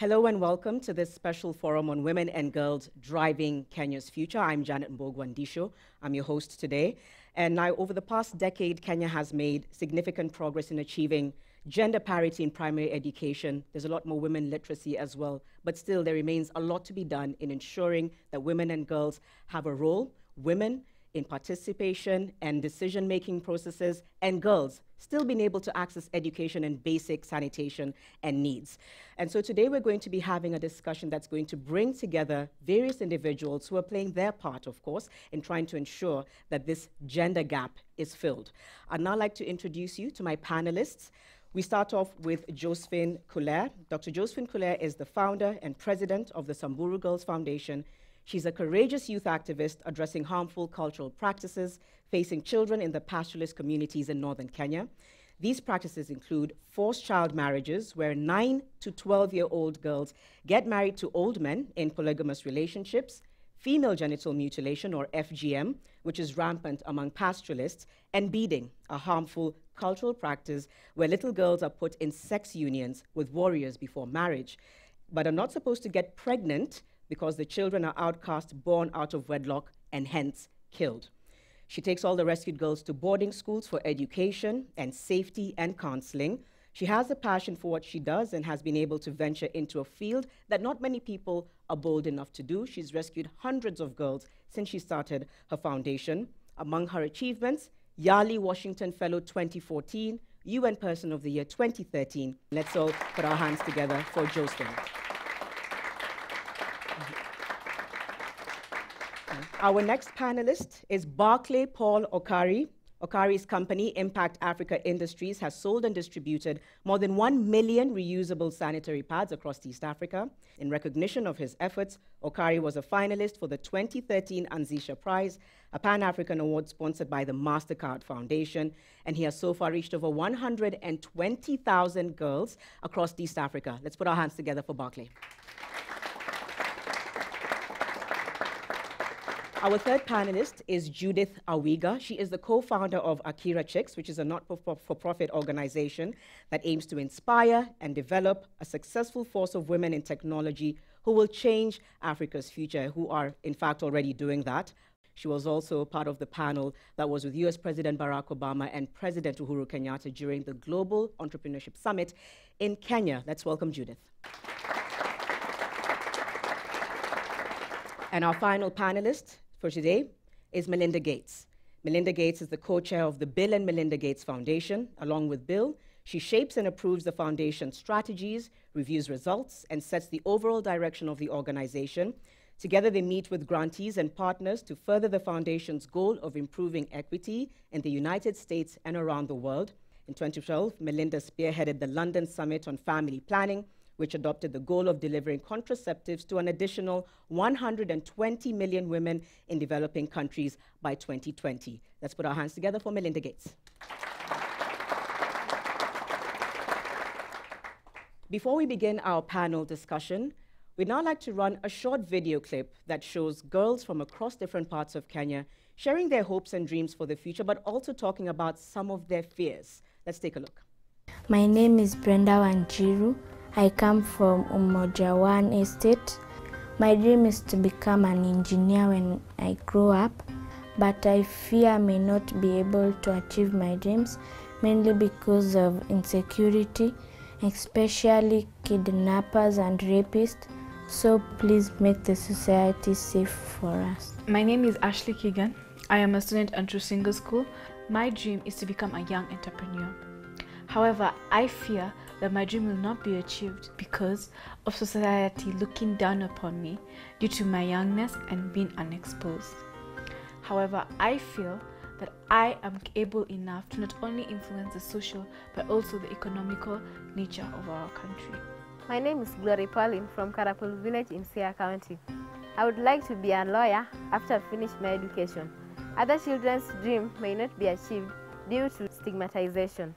Hello and welcome to this special forum on women and girls driving Kenya's future. I'm Janet Mbogwandisho. I'm your host today. And now, over the past decade, Kenya has made significant progress in achieving gender parity in primary education. There's a lot more women literacy as well, but still there remains a lot to be done in ensuring that women and girls have a role, women in participation and decision-making processes, and girls still being able to access education and basic sanitation and needs. And so today we're going to be having a discussion that's going to bring together various individuals who are playing their part, of course, in trying to ensure that this gender gap is filled. I'd now like to introduce you to my panelists. We start off with Josephine Kulea. Dr. Josephine Kulea is the founder and president of the Samburu Girls Foundation. She's a courageous youth activist addressing harmful cultural practices facing children in the pastoralist communities in northern Kenya. These practices include forced child marriages, where 9 to 12-year-old girls get married to old men in polygamous relationships, female genital mutilation, or FGM, which is rampant among pastoralists, and beading, a harmful cultural practice where little girls are put in sex unions with warriors before marriage, but are not supposed to get pregnant because the children are outcast, born out of wedlock, and hence killed. She takes all the rescued girls to boarding schools for education and safety and counseling. She has a passion for what she does and has been able to venture into a field that not many people are bold enough to do. She's rescued hundreds of girls since she started her foundation. Among her achievements, Yali Washington Fellow 2014, UN Person of the Year 2013. Let's all put our hands together for Josephine. Our next panelist is Barclay Paul Okari. Okari's company, Impact Africa Industries, has sold and distributed more than 1 million reusable sanitary pads across East Africa. In recognition of his efforts, Okari was a finalist for the 2013 Anzisha Prize, a Pan-African award sponsored by the MasterCard Foundation, and he has so far reached over 120,000 girls across East Africa. Let's put our hands together for Barclay. Our third panelist is Judith Awigar. She is the co-founder of Akira Chicks, which is a not-for-profit organization that aims to inspire and develop a successful force of women in technology who will change Africa's future, who are, in fact, already doing that. She was also part of the panel that was with US President Barack Obama and President Uhuru Kenyatta during the Global Entrepreneurship Summit in Kenya. Let's welcome Judith. And our final panelist for today is Melinda Gates. Melinda Gates is the co-chair of the Bill and Melinda Gates Foundation. Along with Bill, she shapes and approves the foundation's strategies, reviews results, and sets the overall direction of the organization. Together, they meet with grantees and partners to further the foundation's goal of improving equity in the United States and around the world. In 2012, Melinda spearheaded the London Summit on Family Planning, which adopted the goal of delivering contraceptives to an additional 120 million women in developing countries by 2020. Let's put our hands together for Melinda Gates. Before we begin our panel discussion, we'd now like to run a short video clip that shows girls from across different parts of Kenya sharing their hopes and dreams for the future, but also talking about some of their fears. Let's take a look. My name is Brenda Wanjiru. I come from Umoja One Estate. My dream is to become an engineer when I grow up, but I fear I may not be able to achieve my dreams, mainly because of insecurity, especially kidnappers and rapists. So please make the society safe for us. My name is Ashley Keegan. I am a student at Trusingo School. My dream is to become a young entrepreneur. However, I fear that my dream will not be achieved because of society looking down upon me due to my youngness and being unexposed. However, I feel that I am able enough to not only influence the social but also the economical nature of our country. My name is Glory Pauline from Karapul village in Siaya County. I would like to be a lawyer after I finish my education. Other children's dreams may not be achieved due to stigmatization,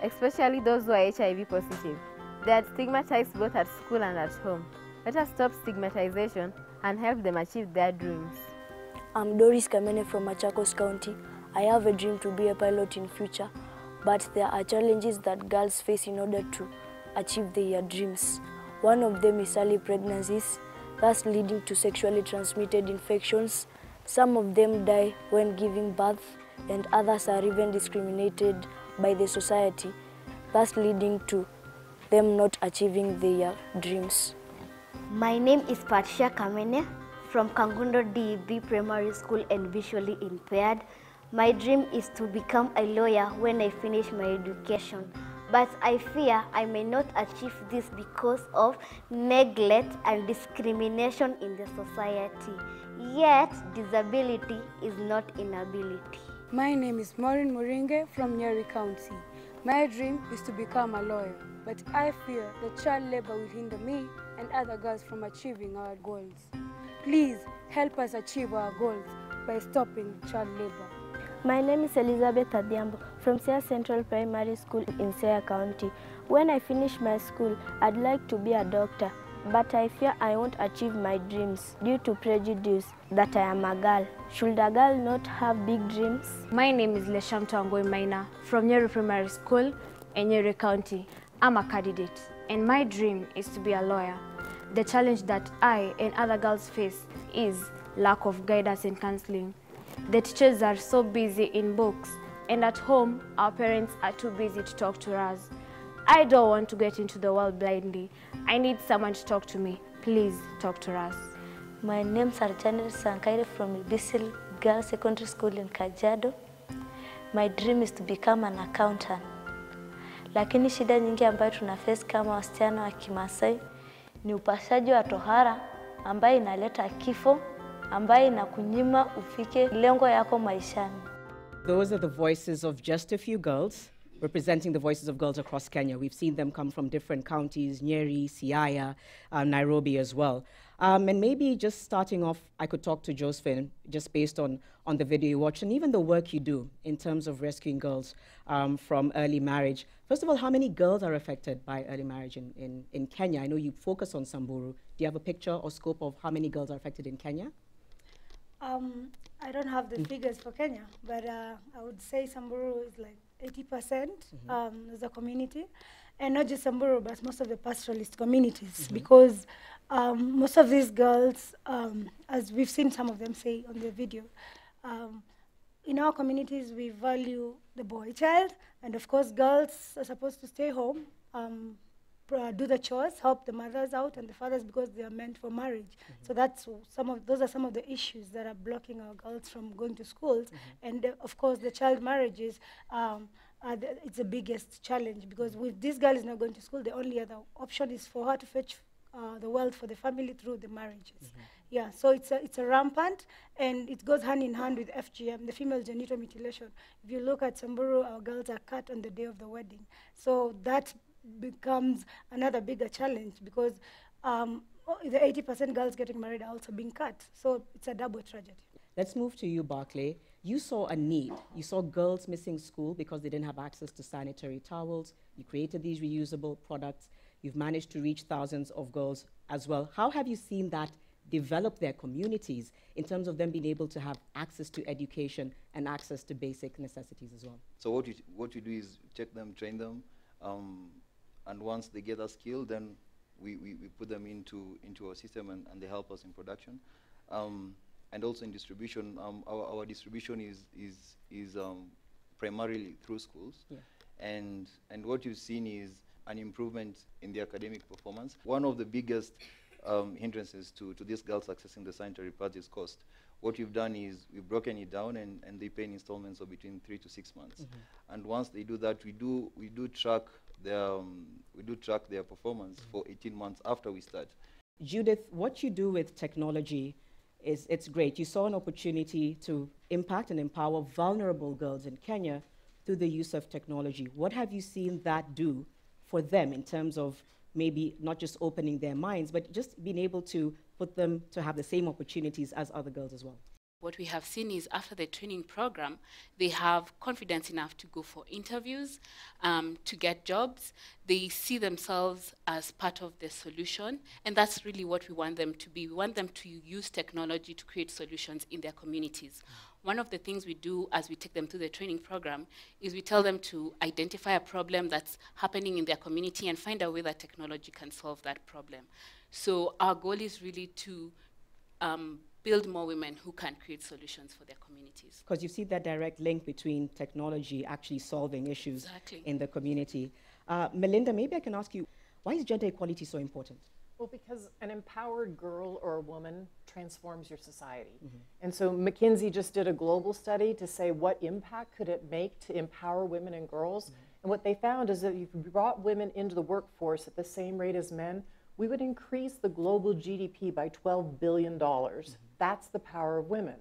especially those who are HIV positive. They are stigmatized both at school and at home. Let us stop stigmatization and help them achieve their dreams. I'm Doris Kamene from Machakos County. I have a dream to be a pilot in future, but there are challenges that girls face in order to achieve their dreams. One of them is early pregnancies, thus leading to sexually transmitted infections. Some of them die when giving birth, and others are even discriminated by the society, thus leading to them not achieving their dreams. My name is Patricia Kamene from Kangundo DEB Primary School and visually impaired. My dream is to become a lawyer when I finish my education, but I fear I may not achieve this because of neglect and discrimination in the society. Yet, disability is not inability. My name is Maureen Moringe from Nyeri County. My dream is to become a lawyer, but I fear that child labor will hinder me and other girls from achieving our goals. Please help us achieve our goals by stopping child labor. My name is Elizabeth Adhiambo from Siaya Central Primary School in Siaya County. When I finish my school, I'd like to be a doctor, but I fear I won't achieve my dreams due to prejudice that I am a girl. Should a girl not have big dreams? My name is Lesham Tangoi Maina from Nyeri Primary School in Nyeri County. I'm a candidate, and my dream is to be a lawyer. The challenge that I and other girls face is lack of guidance and counseling. The teachers are so busy in books, and at home, our parents are too busy to talk to us. I don't want to get into the world blindly. I need someone to talk to me. Please talk to us. My name is Janet Sankaire from Ibisil Girls Secondary School in Kajiado. My dream is to become an accountant. Lakini shida nyingi ambayo tunaface kama wasichana wa Kimasai ni upashaji wa tohara ambayo inaleta kifo, ambayo inakunyima ufike lengo yako maishani. Those are the voices of just a few girls representing the voices of girls across Kenya. We've seen them come from different counties, Nyeri, Siaya, Nairobi as well. And maybe just starting off, I could talk to Josephine just based on the video you watched and even the work you do in terms of rescuing girls from early marriage. First of all, how many girls are affected by early marriage in Kenya? I know you focus on Samburu. Do you have a picture or scope of how many girls are affected in Kenya? I don't have the figures for Kenya, but I would say Samburu is like 80% as a community, and not just Samburu, but most of the pastoralist communities, because most of these girls, as we've seen some of them say on the video, in our communities we value the boy child, and of course girls are supposed to stay home, do the chores, help the mothers out and the fathers because they are meant for marriage. So that's those are some of the issues that are blocking our girls from going to schools. And of course the child marriages, it's the biggest challenge, because if this girl is not going to school, the only other option is for her to fetch the wealth for the family through the marriages. Yeah, so it's a rampant, and it goes hand in hand with FGM, the female genital mutilation. If you look at Samburu, our girls are cut on the day of the wedding. So that becomes another bigger challenge, because the 80% girls getting married are also being cut. So it's a double tragedy. Let's move to you, Barclay. You saw a need. You saw girls missing school because they didn't have access to sanitary towels. You created these reusable products. You've managed to reach thousands of girls as well. How have you seen that develop their communities in terms of them being able to have access to education and access to basic necessities as well? So what you do is check them, train them, and once they get a skill, then we put them into our system, and they help us in production. And also in distribution, our distribution is primarily through schools. Yeah. And what you've seen is an improvement in the academic performance. One of the biggest hindrances to these girls accessing the sanitary pads is cost. What we've done is we've broken it down, and they pay in installments of between 3 to 6 months. And once they do that, we do track their performance for 18 months after we start. Judith, what you do with technology it's great. You saw an opportunity to impact and empower vulnerable girls in Kenya through the use of technology. What have you seen that do for them in terms of maybe not just opening their minds, but just being able to put them to have the same opportunities as other girls as well? What we have seen is after the training program, they have confidence enough to go for interviews, to get jobs. They see themselves as part of the solution, and that's really what we want them to be. We want them to use technology to create solutions in their communities. one of the things we do as we take them through the training program is we tell them to identify a problem that's happening in their community and find a way that technology can solve that problem. So our goal is really to build more women who can create solutions for their communities. Because you see that direct link between technology actually solving issues in the community. Melinda, maybe I can ask you, why is gender equality so important? Well, because an empowered girl or a woman transforms your society. And so McKinsey just did a global study to say what impact could it make to empower women and girls. And what they found is that if you brought women into the workforce at the same rate as men, we would increase the global GDP by $12 billion. That's the power of women.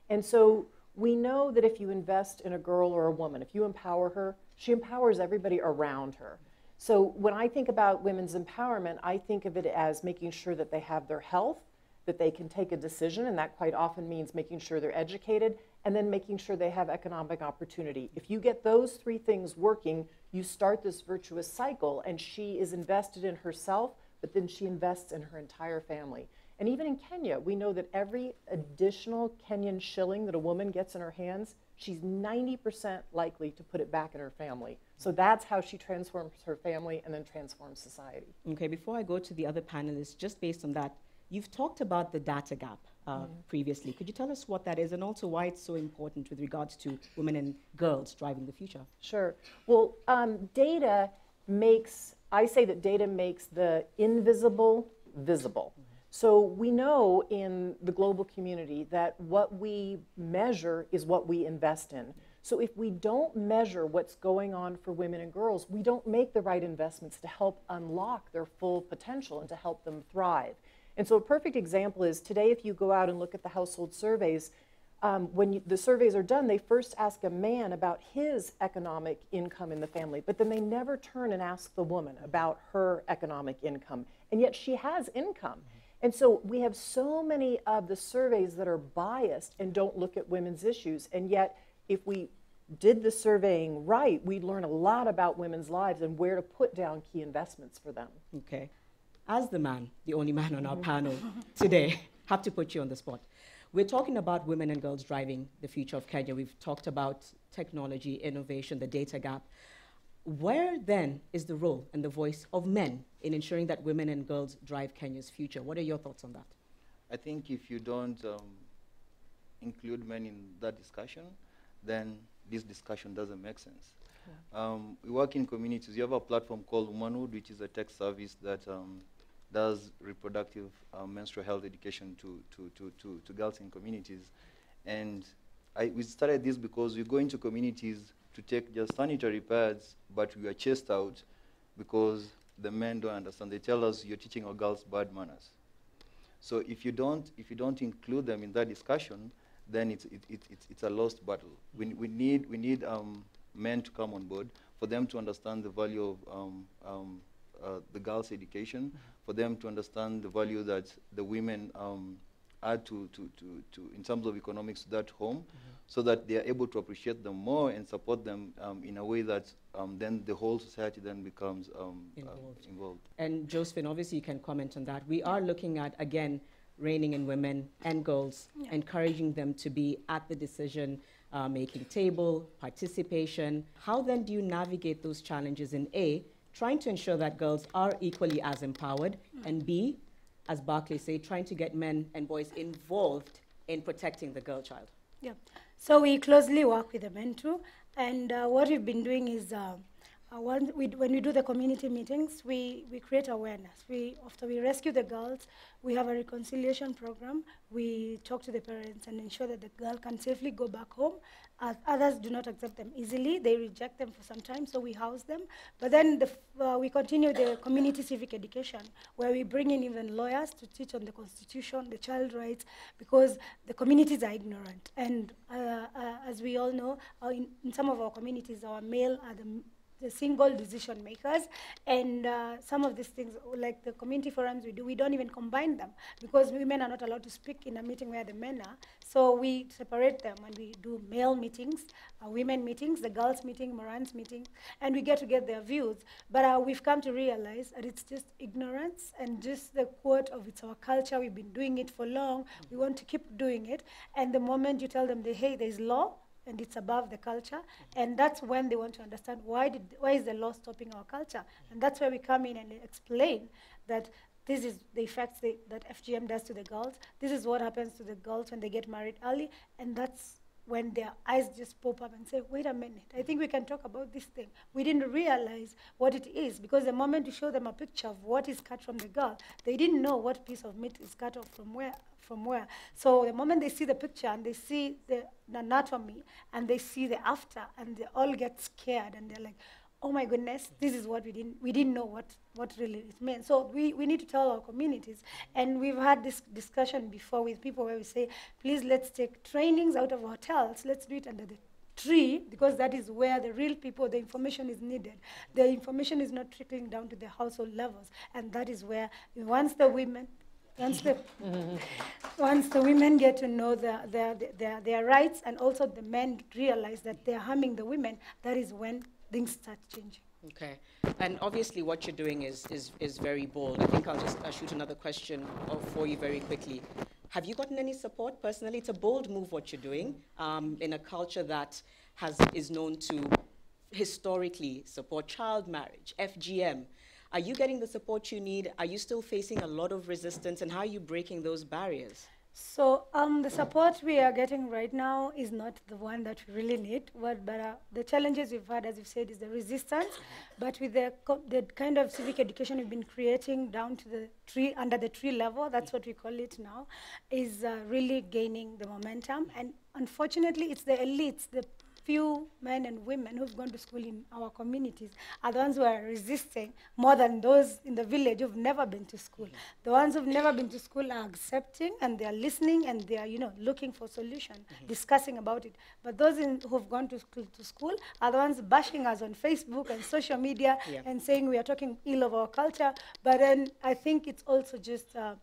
And so we know that if you invest in a girl or a woman, if you empower her, she empowers everybody around her. So when I think about women's empowerment, I think of it as making sure that they have their health, that they can take a decision, and that quite often means making sure they're educated, and then making sure they have economic opportunity. If you get those three things working, you start this virtuous cycle, and she is invested in herself, but then she invests in her entire family. And even in Kenya, we know that every additional Kenyan shilling that a woman gets in her hands, she's 90% likely to put it back in her family. So that's how she transforms her family and then transforms society. Okay, before I go to the other panelists, just based on that, you've talked about the data gap previously. Could you tell us what that is and also why it's so important with regards to women and girls driving the future? Sure. Well, data makes, I say that data makes the invisible visible. So we know in the global community that what we measure is what we invest in. So if we don't measure what's going on for women and girls, we don't make the right investments to help unlock their full potential and to help them thrive. And so a perfect example is today, if you go out and look at the household surveys, when the surveys are done, they first ask a man about his economic income in the family, but then they never turn and ask the woman about her economic income. And yet she has income. And so we have so many of the surveys that are biased and don't look at women's issues. And yet, if we did the surveying right, we'd learn a lot about women's lives and where to put down key investments for them. Okay. As the man, the only man on our panel today, have to put you on the spot. We're talking about women and girls driving the future of Kenya. We've talked about technology, innovation, the data gap. Where then is the role and the voice of men in ensuring that women and girls drive Kenya's future? What are your thoughts on that? I think if you don't include men in that discussion, then this discussion doesn't make sense. Yeah. We work in communities. You have a platform called Womanhood, which is a tech service that does reproductive menstrual health education to girls in communities. And we started this because we go into communities to take just sanitary pads, but we are chased out because the men don't understand. They tell us, you're teaching our girls bad manners. So if you don't include them in that discussion, then it's a lost battle. We need men to come on board for them to understand the value of the girls' education, for them to understand the value that the women add to in terms of economics to that home, so that they are able to appreciate them more and support them in a way that then the whole society then becomes involved. And Josephine, obviously you can comment on that. We are looking at, again, reining in women and girls, encouraging them to be at the decision-making table, participation. How then do you navigate those challenges in A, trying to ensure that girls are equally as empowered, and B, as Barclay said, trying to get men and boys involved in protecting the girl child? Yeah, so we closely work with the men too, and what we've been doing is when we do the community meetings, we create awareness. After we rescue the girls, we have a reconciliation program. We talk to the parents and ensure that the girl can safely go back home. Others do not accept them easily. They reject them for some time, so we house them. But then we continue the community civic education, where we bring in even lawyers to teach on the Constitution, the child rights, because the communities are ignorant. And as we all know, in some of our communities, our male are the the single decision makers, and some of these things, like the community forums we don't even combine them, because women are not allowed to speak in a meeting where the men are. So we separate them, and we do male meetings, women meetings, the girls meeting, Moran's meeting, and we get to get their views. But we've come to realize that it's just ignorance and just the quote of it's our culture, we've been doing it for long, we want to keep doing it. And the moment you tell them, hey, there's law, and it's above the culture, and that's when they want to understand why is the law stopping our culture. And that's where we come in and explain that this is the effects that FGM does to the girls. This is what happens to the girls when they get married early, and that's when their eyes just pop up and say, wait a minute, I think we can talk about this thing. We didn't realize what it is, because the moment you show them a picture of what is cut from the girl, they didn't know what piece of meat is cut off from where. So the moment they see the picture and they see the anatomy and they see the after, and they all get scared and they're like, oh my goodness, this is what we didn't know what really it meant. So we need to tell our communities, and we've had this discussion before with people where we say, please, let's take trainings out of hotels, let's do it under the tree, because that is where the real people, the information is needed. The information is not trickling down to the household levels, and that is where once the women get to know their rights, and also the men realize that they're harming the women, that is when things start changing. Okay, and obviously what you're doing is very bold. I think I'll just shoot another question for you very quickly. Have you gotten any support personally? It's a bold move what you're doing in a culture that is known to historically support child marriage, FGM. Are you getting the support you need? Are you still facing a lot of resistance, and how are you breaking those barriers? So the support we are getting right now is not the one that we really need. But the challenges we've had, as you've said, is the resistance. But with the kind of civic education we've been creating down to the tree, under the tree level, that's what we call it now, is really gaining the momentum. And unfortunately, it's the elites, the few men and women who've gone to school in our communities are the ones who are resisting more than those in the village who've never been to school. The ones who've never been to school are accepting, and they're listening, and they're looking for solution, discussing about it. But those who've gone to school are the ones bashing us on Facebook and social media and saying we are talking ill of our culture. But then I think it's also just a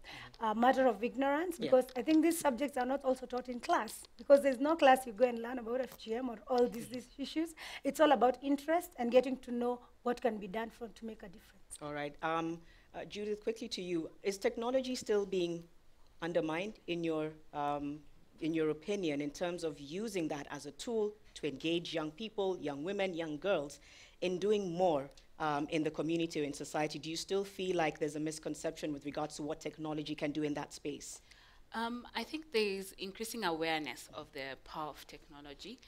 matter of ignorance, because I think these subjects are not also taught in class, because there's no class you go and learn about FGM or all these issues. It's all about interest and getting to know what can be done to make a difference. All right. Judith, quickly to you. Is technology still being undermined in your opinion, in terms of using that as a tool to engage young people, young women, young girls in doing more in the community or in society? Do you still feel like there's a misconception with regards to what technology can do in that space? I think there is increasing awareness of the power of technology.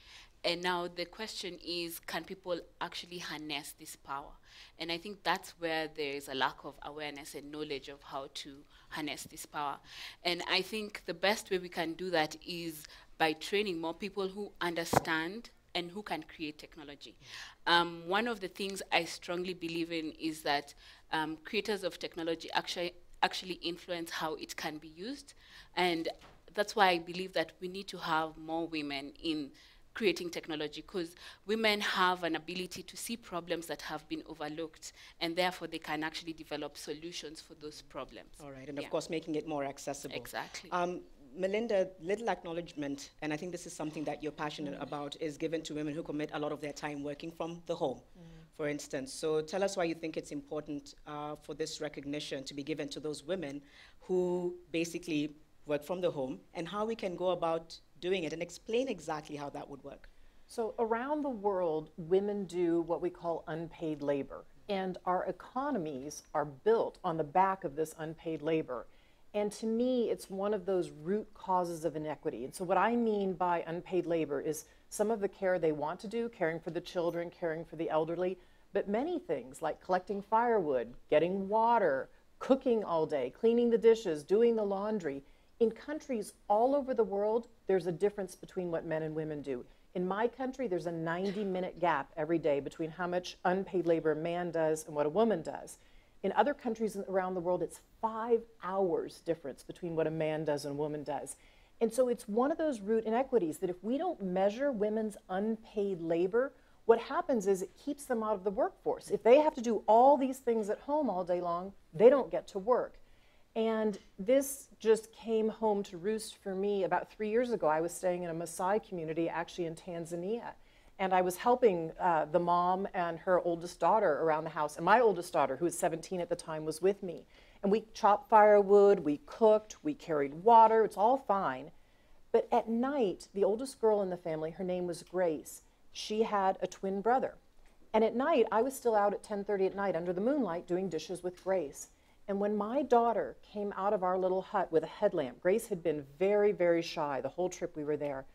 And now the question is, can people actually harness this power? And I think that's where there is a lack of awareness and knowledge of how to harness this power. And I think the best way we can do that is by training more people who understand and who can create technology. One of the things I strongly believe in is that creators of technology actually influence how it can be used. And that's why I believe that we need to have more women in creating technology, because women have an ability to see problems that have been overlooked, and therefore they can actually develop solutions for those problems. All right, and of course making it more accessible. Exactly. Melinda, little acknowledgement, and I think this is something that you're passionate about, is given to women who commit a lot of their time working from the home, for instance. So tell us why you think it's important for this recognition to be given to those women who basically work from the home, and how we can go about doing it, and explain exactly how that would work. So around the world, women do what we call unpaid labor, and our economies are built on the back of this unpaid labor. And to me, it's one of those root causes of inequity. And so what I mean by unpaid labor is some of the care they want to do, caring for the children, caring for the elderly, but many things like collecting firewood, getting water, cooking all day, cleaning the dishes, doing the laundry. In countries all over the world, there's a difference between what men and women do. In my country, there's a 90-minute gap every day between how much unpaid labor a man does and what a woman does. In other countries around the world, it's 5 hours difference between what a man does and a woman does. And so it's one of those root inequities that if we don't measure women's unpaid labor, what happens is it keeps them out of the workforce. If they have to do all these things at home all day long, they don't get to work. And this just came home to roost for me about 3 years ago. I was staying in a Maasai community, actually in Tanzania. And I was helping the mom and her oldest daughter around the house. And my oldest daughter, who was 17 at the time, was with me. And we chopped firewood, we cooked, we carried water, it's all fine. But at night, the oldest girl in the family, her name was Grace, she had a twin brother. And at night, I was still out at 10:30 at night under the moonlight doing dishes with Grace. And when my daughter came out of our little hut with a headlamp, Grace had been very, very shy the whole trip we were there.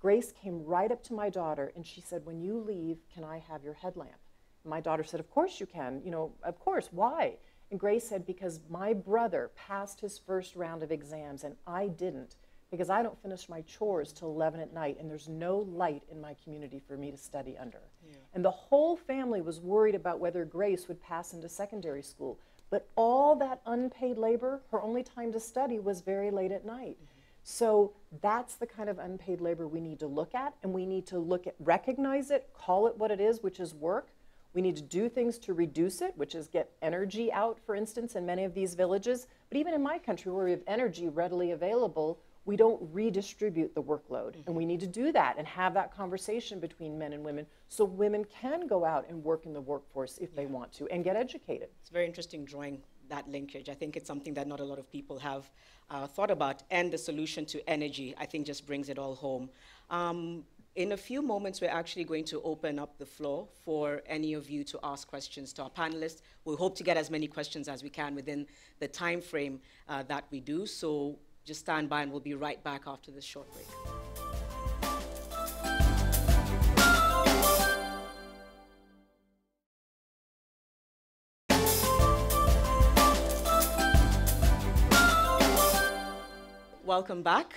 Grace came right up to my daughter and she said, "When you leave, can I have your headlamp?" And my daughter said, "Of course you can, of course, why?" And Grace said, "Because my brother passed his first round of exams and I didn't, because I don't finish my chores till 11 at night and there's no light in my community for me to study under." Yeah. And the whole family was worried about whether Grace would pass into secondary school. But all that unpaid labor, her only time to study was very late at night. Mm-hmm. So that's the kind of unpaid labor we need to look at, and we need to recognize it, call it what it is, which is work. We need to do things to reduce it, which is get energy out, for instance, in many of these villages. But even in my country, where we have energy readily available, we don't redistribute the workload. Mm-hmm. And we need to do that and have that conversation between men and women so women can go out and work in the workforce if they want to and get educated. It's very interesting drawing that linkage. I think it's something that not a lot of people have thought about. And the solution to energy, I think, just brings it all home. In a few moments, we're actually going to open up the floor for any of you to ask questions to our panelists. We hope to get as many questions as we can within the time frame that we do. So just stand by and we'll be right back after this short break. Welcome back.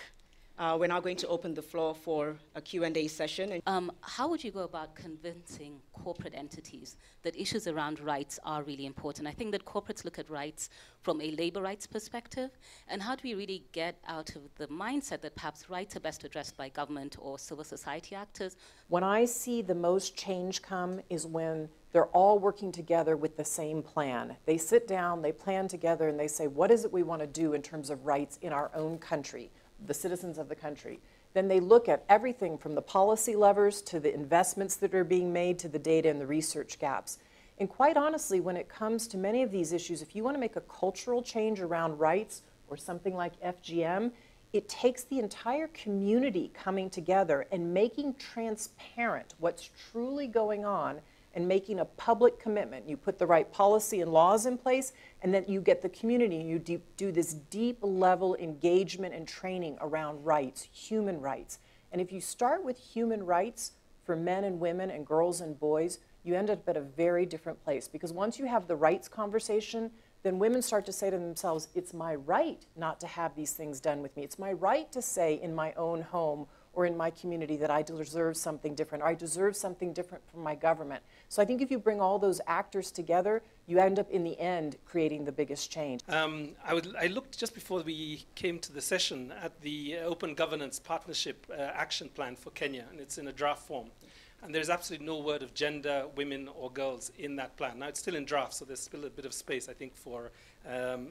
We're now going to open the floor for a Q&A session. How would you go about convincing corporate entities that issues around rights are really important? I think that corporates look at rights from a labor rights perspective. And how do we really get out of the mindset that perhaps rights are best addressed by government or civil society actors? When I see the most change come is when they're all working together with the same plan. They sit down, they plan together, and they say, what is it we want to do in terms of rights in our own country, the citizens of the country? Then they look at everything from the policy levers to the investments that are being made to the data and the research gaps. And quite honestly, when it comes to many of these issues, if you want to make a cultural change around rights or something like FGM, it takes the entire community coming together and making transparent what's truly going on and making a public commitment. You put the right policy and laws in place, and then you get the community, and you do this deep level engagement and training around rights, human rights. And if you start with human rights for men and women and girls and boys, you end up at a very different place. Because once you have the rights conversation, then women start to say to themselves, it's my right not to have these things done with me. It's my right to say in my own home or in my community that I deserve something different, or I deserve something different from my government. So I think if you bring all those actors together, you end up in the end creating the biggest change. I looked just before we came to the session at the Open Governance Partnership Action Plan for Kenya, and it's in a draft form. And there's absolutely no word of gender, women, or girls in that plan. Now, it's still in draft, so there's still a bit of space, I think, for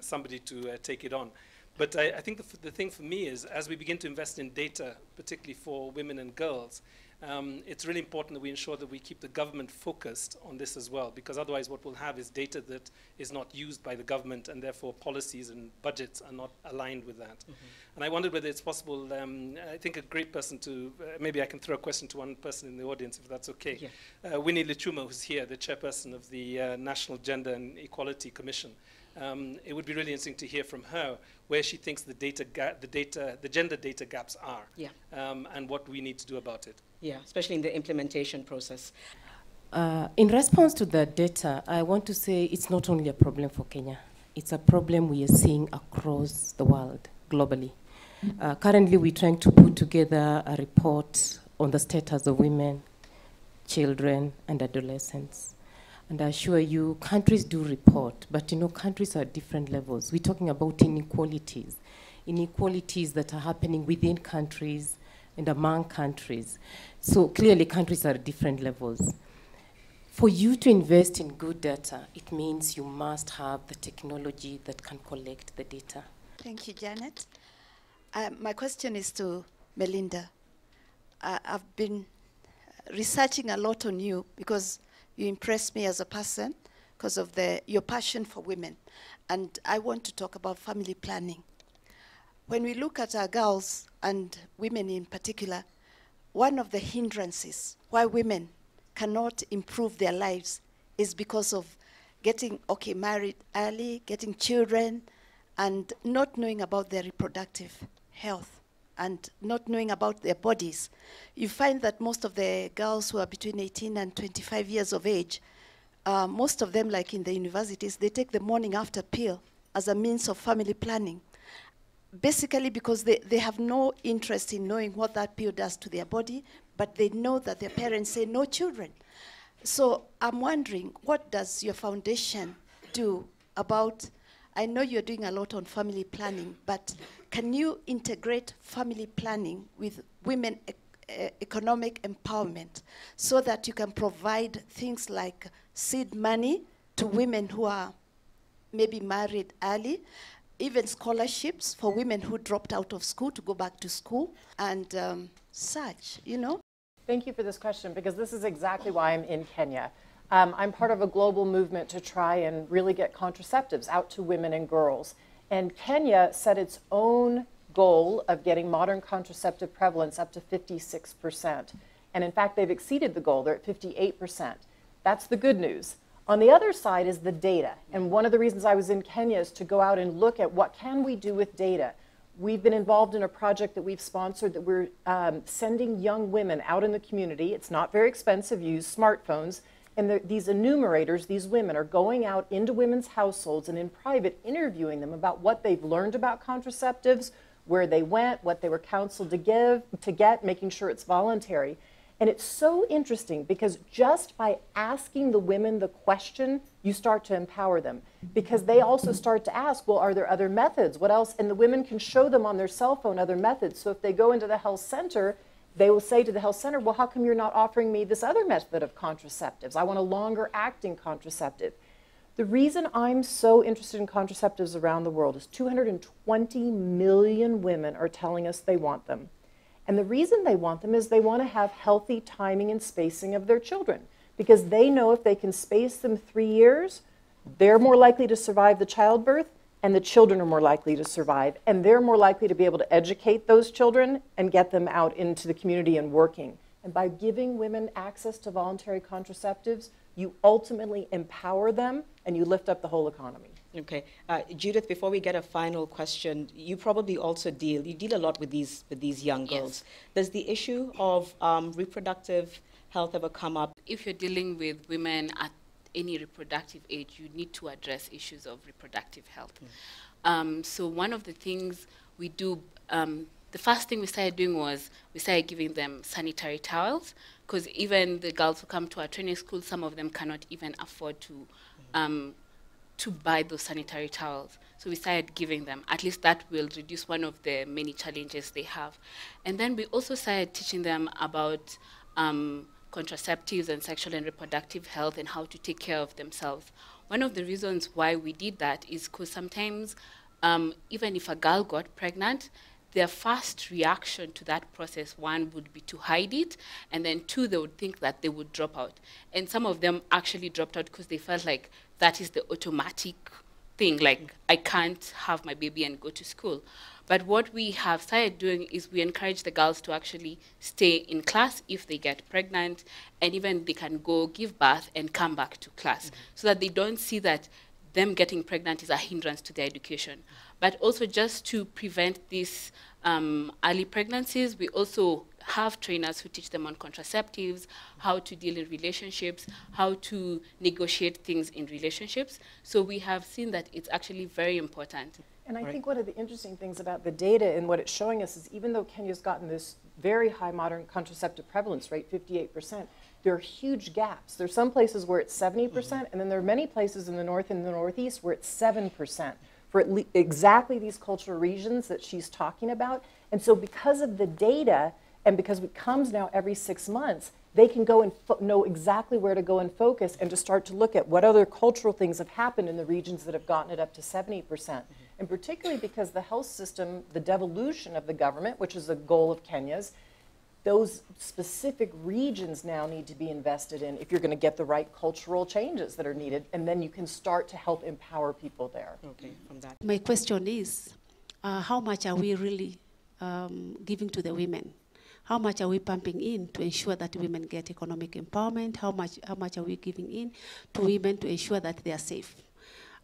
somebody to take it on. But I think the thing for me is, as we begin to invest in data, particularly for women and girls, it's really important that we ensure that we keep the government focused on this as well, because otherwise what we'll have is data that is not used by the government, and therefore policies and budgets are not aligned with that. Mm-hmm. And I wondered whether it's possible, I think a great person to, maybe I can throw a question to one person in the audience, if that's okay. Yeah. Winnie Lichuma, who's here, the chairperson of the National Gender and Equality Commission. It would be really interesting to hear from her where she thinks the gender data gaps are, yeah. And what we need to do about it. Yeah, especially in the implementation process. In response to the data, I want to say it's not only a problem for Kenya. It's a problem we are seeing across the world, globally. Currently, we're trying to put together a report on the status of women, children, and adolescents. And I assure you, countries do report, but countries are at different levels. We're talking about inequalities that are happening within countries and among countries. So clearly, countries are at different levels. For you to invest in good data, it means you must have the technology that can collect the data. Thank you, Janet. My question is to Melinda. I've been researching a lot on you because you impressed me as a person because of your passion for women. And I want to talk about family planning. When we look at our girls and women in particular, one of the hindrances why women cannot improve their lives is because of getting, married early, getting children, and not knowing about their reproductive health and not knowing about their bodies. You find that most of the girls who are between 18 and 25 years of age, most of them, like in the universities, they take the morning after pill as a means of family planning. Basically because they have no interest in knowing what that pill does to their body, but they know that their parents say no children. So I'm wondering, what does your foundation do about, I know you're doing a lot on family planning, but can you integrate family planning with women economic empowerment so that you can provide things like seed money to women who are maybe married early, even scholarships for women who dropped out of school to go back to school, and such, you know? Thank you for this question, because this is exactly why I'm in Kenya. I'm part of a global movement to try and really get contraceptives out to women and girls. And Kenya set its own goal of getting modern contraceptive prevalence up to 56%. And in fact, they've exceeded the goal. They're at 58%. That's the good news. On the other side is the data. And one of the reasons I was in Kenya is to go out and look at what can we do with data. We've been involved in a project that we've sponsored that we're sending young women out in the community. It's not very expensive, you use smartphones. And these enumerators, these women, are going out into women's households and in private interviewing them about what they've learned about contraceptives, where they went, what they were counseled to get, making sure it's voluntary. And it's so interesting because just by asking the women the question, you start to empower them. Because they also start to ask, well, are there other methods? What else? And the women can show them on their cell phone other methods. So if they go into the health center, they will say to the health center, well, how come you're not offering me this other method of contraceptives? I want a longer acting contraceptive. The reason I'm so interested in contraceptives around the world is 220 million women are telling us they want them. And the reason they want them is they want to have healthy timing and spacing of their children, because they know if they can space them 3 years, they're more likely to survive the childbirth, and the children are more likely to survive, and they're more likely to be able to educate those children and get them out into the community and working. And by giving women access to voluntary contraceptives, you ultimately empower them and you lift up the whole economy. Okay, Judith, before we get a final question, you probably also deal a lot with these young girls. Yes. Does the issue of reproductive health ever come up? If you're dealing with women at any reproductive age, you need to address issues of reproductive health. So one of the things we do, the first thing we started doing was we started giving them sanitary towels, because even the girls who come to our training school, some of them cannot even afford to buy those sanitary towels. So we started giving them. At least that will reduce one of the many challenges they have. And then we also started teaching them about contraceptives and sexual and reproductive health and how to take care of themselves. One of the reasons why we did that is because sometimes even if a girl got pregnant, their first reaction to that process, one, would be to hide it, and then two, they would think that they would drop out. And some of them actually dropped out because they felt like that is the automatic thing, like I can't have my baby and go to school. But what we have started doing is we encourage the girls to actually stay in class if they get pregnant, and even they can go give birth and come back to class, so that they don't see that them getting pregnant is a hindrance to their education. But also just to prevent these early pregnancies, we also have trainers who teach them on contraceptives, how to deal in relationships, how to negotiate things in relationships. So we have seen that it's actually very important. And I think one of the interesting things about the data and what it's showing us is even though Kenya's gotten this very high modern contraceptive prevalence rate, 58%, there are huge gaps. There are some places where it's 70%, and then there are many places in the north and the northeast where it's 7% for exactly these cultural regions that she's talking about. And so because of the data, and because it comes now every 6 months, they can go and know exactly where to go and focus and to start to look at what other cultural things have happened in the regions that have gotten it up to 70%. And particularly because the health system, the devolution of the government, which is a goal of Kenya's, those specific regions now need to be invested in if you're going to get the right cultural changes that are needed, and then you can start to help empower people there. Okay, from that. My question is, how much are we really giving to the women? How much are we pumping in to ensure that women get economic empowerment? How much are we giving in to women to ensure that they are safe?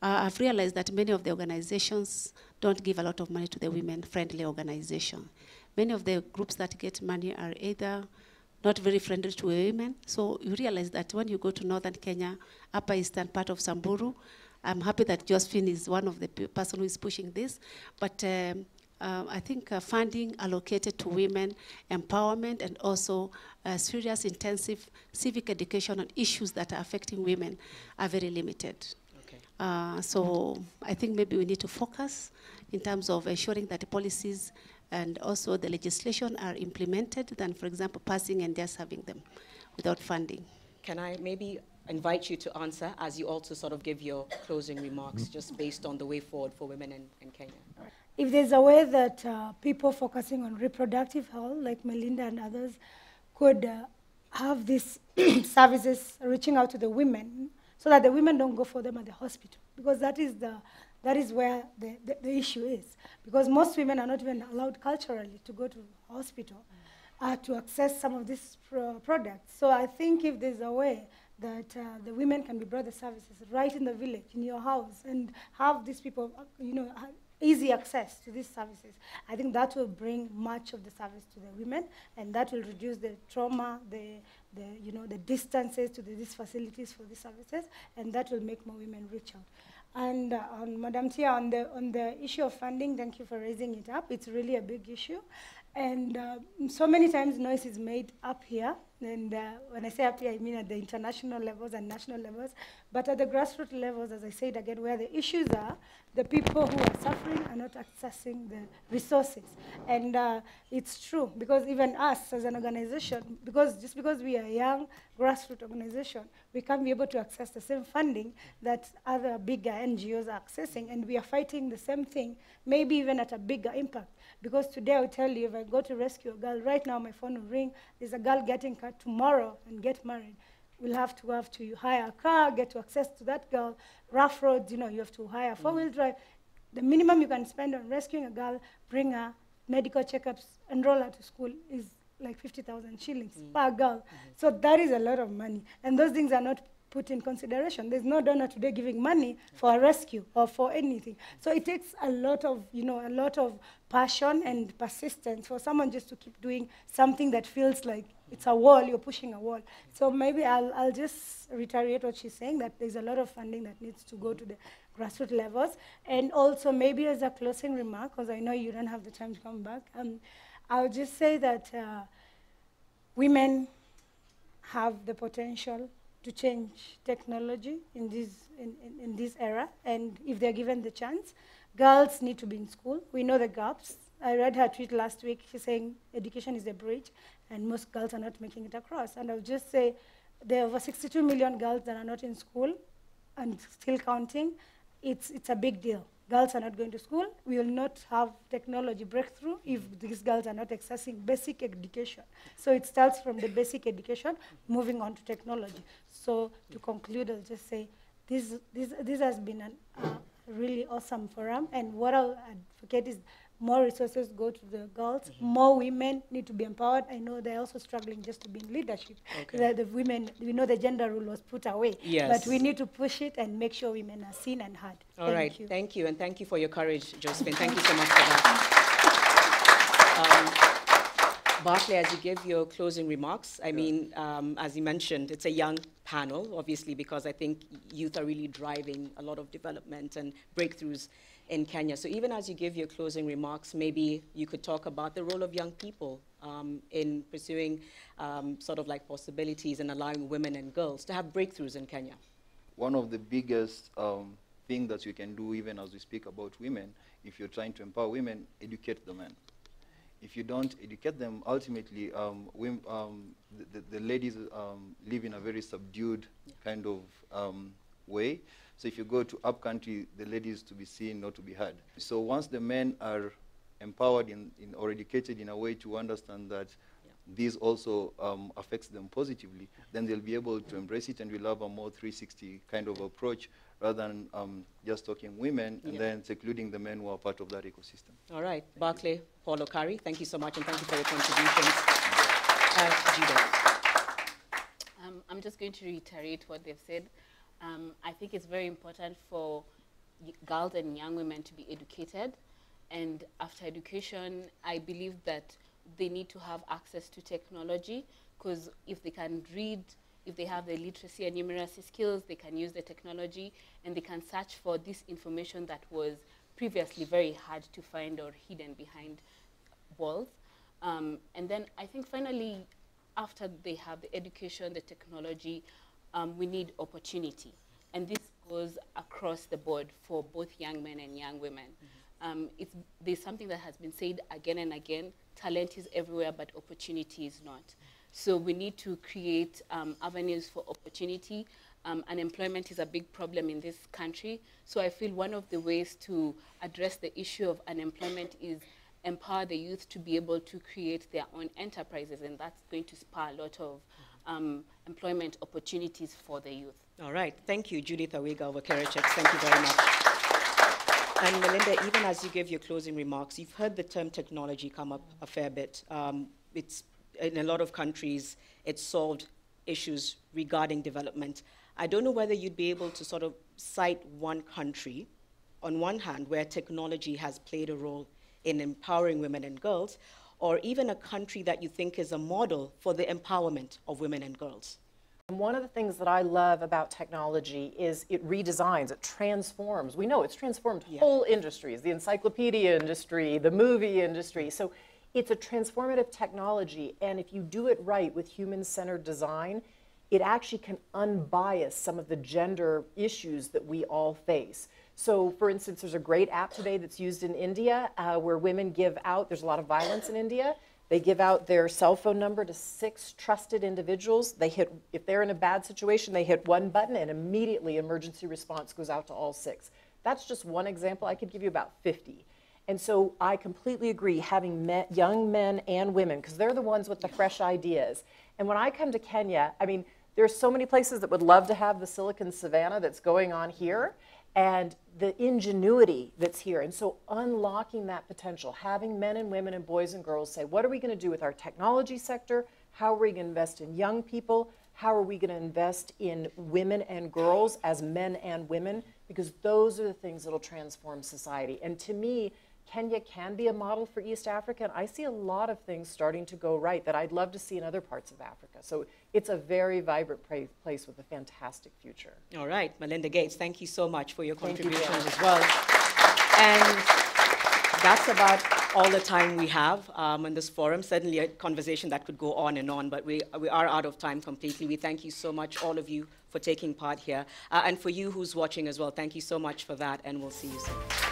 I've realized that many of the organizations don't give a lot of money to the women-friendly organization. Many of the groups that get money are either not very friendly to women. So you realize that when you go to northern Kenya, upper eastern part of Samburu, I'm happy that Josephine is one of the person who is pushing this. But I think funding allocated to women empowerment and also serious intensive civic education on issues that are affecting women are very limited. So I think maybe we need to focus in terms of ensuring that the policies and also the legislation are implemented than, for example, passing and just having them without funding. Can I maybe invite you to answer as you also sort of give your closing remarks just based on the way forward for women in Kenya? If there's a way that people focusing on reproductive health, like Melinda and others, could have these services reaching out to the women so that the women don't go for them at the hospital, because that is where the issue is. Because most women are not even allowed culturally to go to hospital to access some of these products. So I think if there's a way that the women can be brought the services right in the village, in your house, and have these people, easy access to these services, I think that will bring much of the service to the women, and that will reduce the trauma, the distances to these facilities for these services, and that will make more women reach out. And Madam Tia, on the issue of funding, thank you for raising it up. It's really a big issue. And so many times noise is made up here. And when I say up here, I mean at the international levels and national levels. But at the grassroots levels, as I said again, where the issues are, the people who are suffering are not accessing the resources. And it's true, because even us as an organization, just because we are a young grassroots organization, we can't be able to access the same funding that other bigger NGOs are accessing. And we are fighting the same thing, maybe even at a bigger impact. Because today I'll tell you, if I go to rescue a girl, right now my phone will ring, there's a girl getting cut tomorrow and get married. We'll have to hire a car, get to access to that girl. Rough roads, you have to hire a four-wheel drive. The minimum you can spend on rescuing a girl, bring her medical checkups, enroll her to school is like 50,000 shillings per girl. So that is a lot of money. And those things are not put in consideration. There's no donor today giving money for a rescue or for anything. So it takes a lot of passion and persistence for someone just to keep doing something that feels like it's a wall, you're pushing a wall. So maybe I'll just reiterate what she's saying, that there's a lot of funding that needs to go to the grassroots levels. And also maybe as a closing remark, because I know you don't have the time to come back, I'll just say that women have the potential to change technology in this era, and if they're given the chance. Girls need to be in school. We know the gaps. I read her tweet last week. She's saying education is a bridge, and most girls are not making it across. And I'll just say there are over 62 million girls that are not in school and still counting. It's a big deal. Girls are not going to school. We will not have technology breakthrough if these girls are not accessing basic education. So it starts from the basic education, moving on to technology. So to conclude, I'll just say this has been a really awesome forum, and what I'll advocate is more resources go to the girls, more women need to be empowered. I know they're also struggling just to be in leadership. The women, we know the gender rule was put away, but we need to push it and make sure women are seen and heard. All right, thank you, and thank you for your courage, Josephine. Thank you so much for that. Barclay, as you give your closing remarks, I mean, as you mentioned, it's a young panel, obviously, because I think youth are really driving a lot of development and breakthroughs in Kenya. So even as you give your closing remarks, maybe you could talk about the role of young people in pursuing sort of like possibilities and allowing women and girls to have breakthroughs in Kenya. One of the biggest things that you can do, even as we speak about women, if you're trying to empower women, educate the men. if you don't educate them, ultimately, the ladies live in a very subdued kind of way. So if you go to up country, the ladies to be seen, not to be heard. So once the men are empowered or educated in a way to understand that this also affects them positively, then they'll be able to embrace it, and we'll have a more 360 kind of approach rather than just talking women and then secluding the men who are part of that ecosystem. All right. Barclay Paul Okari, thank you so much, and thank you for your contributions. Judith. I'm just going to reiterate what they've said. I think it's very important for girls and young women to be educated. And after education, I believe that they need to have access to technology, because if they can read, if they have the literacy and numeracy skills, they can use the technology and they can search for this information that was previously very hard to find or hidden behind walls. And then I think finally, after they have the education, the technology, we need opportunity. And this goes across the board for both young men and young women. There's something that has been said again and again: talent is everywhere, but opportunity is not. So we need to create avenues for opportunity. Unemployment is a big problem in this country. So I feel one of the ways to address the issue of unemployment is empower the youth to be able to create their own enterprises, and that's going to spur a lot of employment opportunities for the youth. All right. Thank you, Judith Awigar of Kerechek. Thank you very much. And Melinda, even as you give your closing remarks, you've heard the term technology come up a fair bit. It's in a lot of countries, it's solved issues regarding development. I don't know whether you'd be able to sort of cite one country, on one hand, where technology has played a role in empowering women and girls, or even a country that you think is a model for the empowerment of women and girls. And one of the things that I love about technology is it redesigns, it transforms. We know it's transformed whole industries, the encyclopedia industry, the movie industry. So it's a transformative technology, and if you do it right with human-centered design, it actually can unbias some of the gender issues that we all face. So, for instance, there's a great app today that's used in India where women give out, there's a lot of violence in India, they give out their cell phone number to 6 trusted individuals. They hit, if they're in a bad situation, they hit one button and immediately emergency response goes out to all 6. That's just one example. I could give you about 50. And so I completely agree, having young men and women, because they're the ones with the fresh ideas. And when I come to Kenya, I mean, there's so many places that would love to have the Silicon Savannah that's going on here, and the ingenuity that's here. And so unlocking that potential, having men and women and boys and girls say, what are we going to do with our technology sector? How are we going to invest in young people? How are we going to invest in women and girls as men and women? Because those are the things that will transform society. And to me, Kenya can be a model for East Africa, and I see a lot of things starting to go right that I'd love to see in other parts of Africa. So it's a very vibrant place with a fantastic future. All right, Melinda Gates, thank you so much for your contributions as well. And that's about all the time we have in this forum. Certainly a conversation that could go on and on, but we are out of time completely. We thank you so much, all of you, for taking part here. And for you who's watching as well, thank you so much for that, and we'll see you soon.